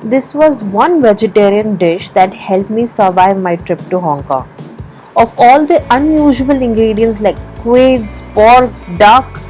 This was one vegetarian dish that helped me survive my trip to Hong Kong. Of all the unusual ingredients like squids, pork, duck,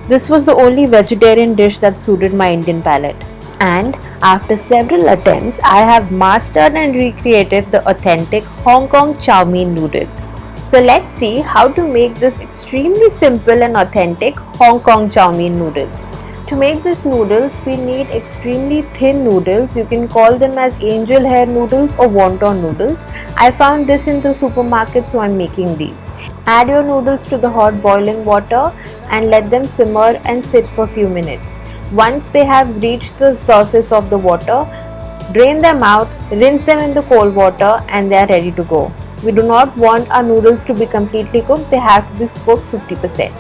this was the only vegetarian dish that suited my Indian palate. And after several attempts, I have mastered and recreated the authentic Hong Kong chow mein noodles. So let's see how to make this extremely simple and authentic Hong Kong chow mein noodles. To make these noodles, we need extremely thin noodles. You can call them as angel hair noodles or wonton noodles. I found this in the supermarket, so I'm making these. Add your noodles to the hot boiling water and let them simmer and sit for a few minutes. Once they have reached the surface of the water, drain them out, rinse them in the cold water, and they are ready to go. We do not want our noodles to be completely cooked, they have to be cooked 50%.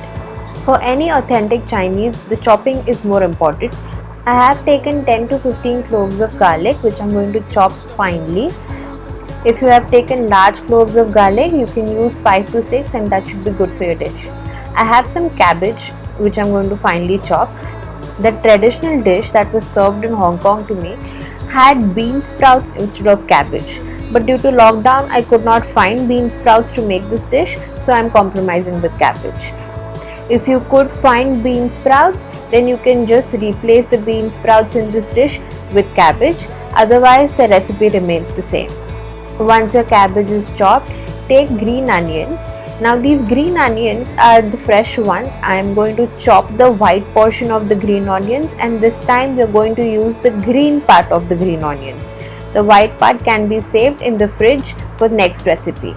For any authentic Chinese, the chopping is more important. I have taken 10 to 15 cloves of garlic, which I'm going to chop finely. If you have taken large cloves of garlic, you can use 5 to 6 and that should be good for your dish. I have some cabbage, which I'm going to finely chop. The traditional dish that was served in Hong Kong to me had bean sprouts instead of cabbage. But due to lockdown, I could not find bean sprouts to make this dish, so I'm compromising with cabbage. If you could find bean sprouts, then you can just replace the bean sprouts in this dish with cabbage. Otherwise, the recipe remains the same. Once your cabbage is chopped, take green onions. Now these green onions are the fresh ones. I am going to chop the white portion of the green onions, and this time we are going to use the green part of the green onions. The white part can be saved in the fridge for next recipe.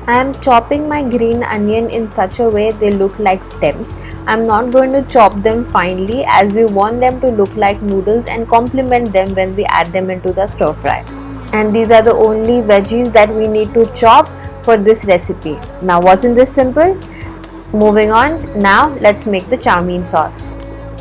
I am chopping my green onion in such a way they look like stems. I am not going to chop them finely as we want them to look like noodles and complement them when we add them into the stir fry. And these are the only veggies that we need to chop for this recipe. Now wasn't this simple? Moving on, now let's make the chow mein sauce.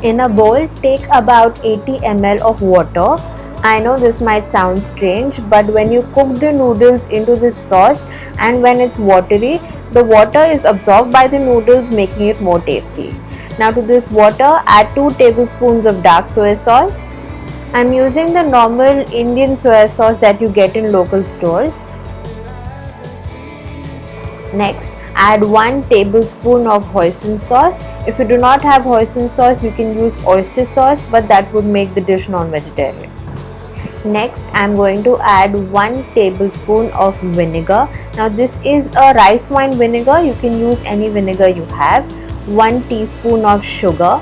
In a bowl, take about 80 ml of water. I know this might sound strange, but when you cook the noodles into this sauce and when it's watery, the water is absorbed by the noodles, making it more tasty. Now to this water, add 2 tablespoons of dark soy sauce. I'm using the normal Indian soy sauce that you get in local stores. Next, add 1 tablespoon of hoisin sauce. If you do not have hoisin sauce, you can use oyster sauce, but that would make the dish non-vegetarian. Next, I am going to add 1 tablespoon of vinegar. Now this is a rice wine vinegar. You can use any vinegar you have. 1 teaspoon of sugar.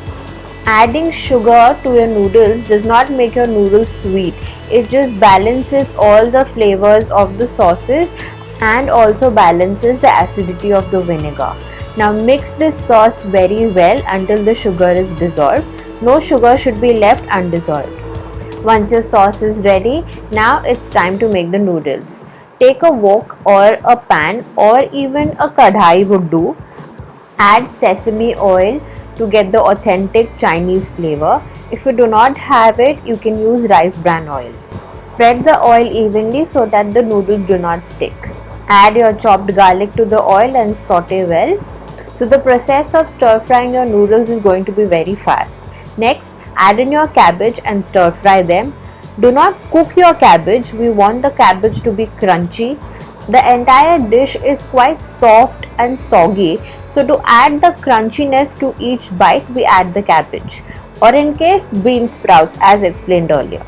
Adding sugar to your noodles does not make your noodles sweet. It just balances all the flavors of the sauces and also balances the acidity of the vinegar. Now mix this sauce very well until the sugar is dissolved. No sugar should be left undissolved. Once your sauce is ready, now it's time to make the noodles. Take a wok or a pan or even a kadhai would do. Add sesame oil to get the authentic Chinese flavor. If you do not have it, you can use rice bran oil. Spread the oil evenly so that the noodles do not stick. Add your chopped garlic to the oil and saute well. So the process of stir frying your noodles is going to be very fast. Next, add in your cabbage and stir fry them. Do not cook your cabbage. We want the cabbage to be crunchy. The entire dish is quite soft and soggy, so to add the crunchiness to each bite, we add the cabbage, or in case, bean sprouts as explained earlier.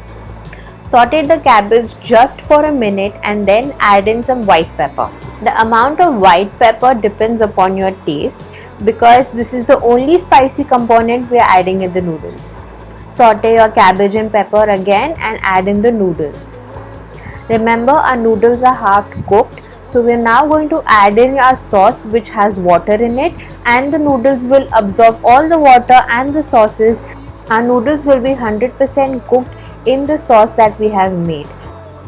Saute the cabbage just for a minute and then add in some white pepper. The amount of white pepper depends upon your taste because this is the only spicy component we are adding in the noodles. Saute your cabbage and pepper again and add in the noodles. Remember, our noodles are half cooked, so we are now going to add in our sauce which has water in it, and the noodles will absorb all the water and the sauces. Our noodles will be 100% cooked in the sauce that we have made.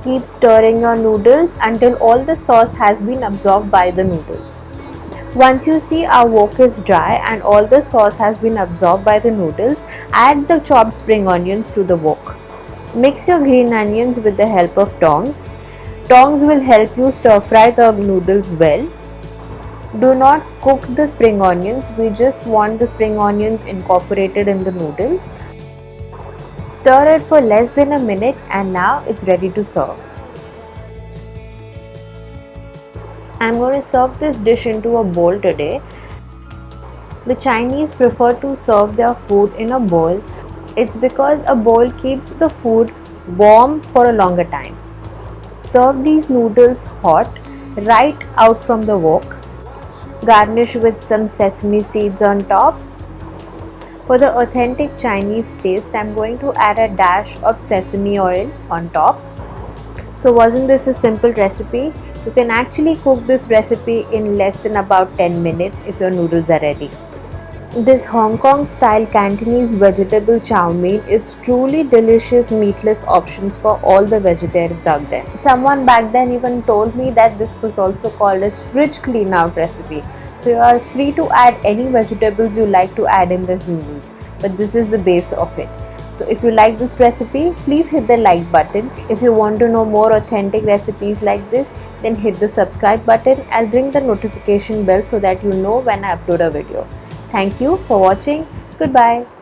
Keep stirring your noodles until all the sauce has been absorbed by the noodles. Once you see our wok is dry and all the sauce has been absorbed by the noodles, add the chopped spring onions to the wok. Mix your green onions with the help of tongs. Tongs will help you stir fry the noodles well. Do not cook the spring onions, we just want the spring onions incorporated in the noodles. Stir it for less than a minute and now it's ready to serve. I'm going to serve this dish into a bowl today. The Chinese prefer to serve their food in a bowl. It's because a bowl keeps the food warm for a longer time. Serve these noodles hot, right out from the wok. Garnish with some sesame seeds on top. For the authentic Chinese taste, I'm going to add a dash of sesame oil on top. So wasn't this a simple recipe? You can actually cook this recipe in less than about 10 minutes if your noodles are ready. This Hong Kong style Cantonese vegetable chow mein is truly delicious meatless options for all the vegetarians out there. Someone back then even told me that this was also called as fridge clean out recipe. So you are free to add any vegetables you like to add in the noodles, but this is the base of it. So if you like this recipe, please hit the like button. If you want to know more authentic recipes like this, then hit the subscribe button. I'll ring the notification bell so that you know when I upload a video. Thank you for watching. Goodbye.